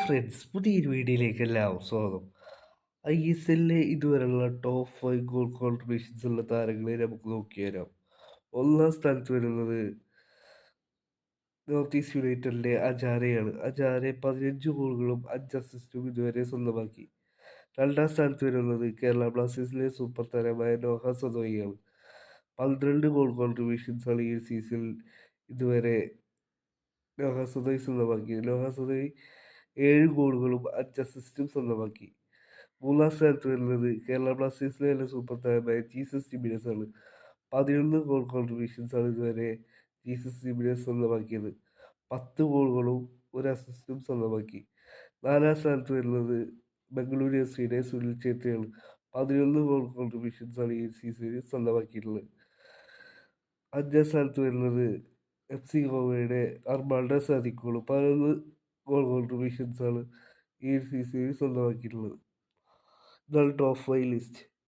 Friends, പുതിയൊരു വീഡിയോയിലേക്ക് എല്ലാവർക്കും സ്വാഗതം. ISLലെ ഇതുവരെയുള്ള ടോപ്പ് 5 ഗോൾ കോൺട്രിബ്യൂഷൻസ് ഉള്ള താരങ്ങളെ നമുക്ക് നോക്കിവരാം. ഒന്നാം സ്ഥാനത്ത് വരുന്നത് നോർത്ത് ഈസ്റ്റ് യുണൈറ്റഡിലെ അജാരയാണ്. അജാരെ 15 ഗോളുകളും 5 അസിസ്റ്റും ഇതുവരെ സ്വന്തമാക്കി. രണ്ടാം സ്ഥാനത്ത് വരുന്നത് കേരള ബ്ലാസ്റ്റേഴ്സിലെ സൂപ്പർ താരമായ നോഹ സദോയിയാണ്. 12 ഗോൾ കോൺട്രിബ്യൂഷൻസാണ് ഈ സീസണിൽ ഇതുവരെ നോഹ സദോയി സ്വന്തമാക്കി. നോഹ സദോയി 7 ഗോളുകളും 5 അസിസ്റ്റും സ്വന്തമാക്കി. മൂന്നാം സ്ഥാനത്ത് വരുന്നത് കേരള ബ്ലാസ്റ്റേഴ്സിലെ തന്നെ സൂപ്പർ താരമായ ജീസസ് ജിമിനസ് ആണ്. 11 ഗോൾ കോൺട്രിബ്യൂഷൻസാണ് ഇതുവരെ ജീസസ് ജിമിനസ് സ്വന്തമാക്കിയത്. 10 ഗോളുകളും 1 അസിസ്റ്റും സ്വന്തമാക്കി. നാലാം സ്ഥാനത്ത് വരുന്നത് ബംഗളൂരു എഫ്.സിയുടെ സുനിൽ ഛേത്രിയാണ്. 11 ഗോൾ കോൺട്രിബ്യൂഷൻസാണ് ഈ സീസണിൽ സ്വന്തമാക്കിയിട്ടുള്ളത്. അഞ്ചാം സ്ഥാനത്ത് വരുന്നത് FC ഗോവയുടെ അർമാൾഡോ സാദിക്കോളു. 11 ഗോൾ കോൺട്രിബ്യൂഷൻസാണ് ഈ സീസണിൽ സ്വന്തമാക്കിയിട്ടുള്ളത്. ഇതാണ് ടോപ്പ് 5 ലിസ്റ്റ്.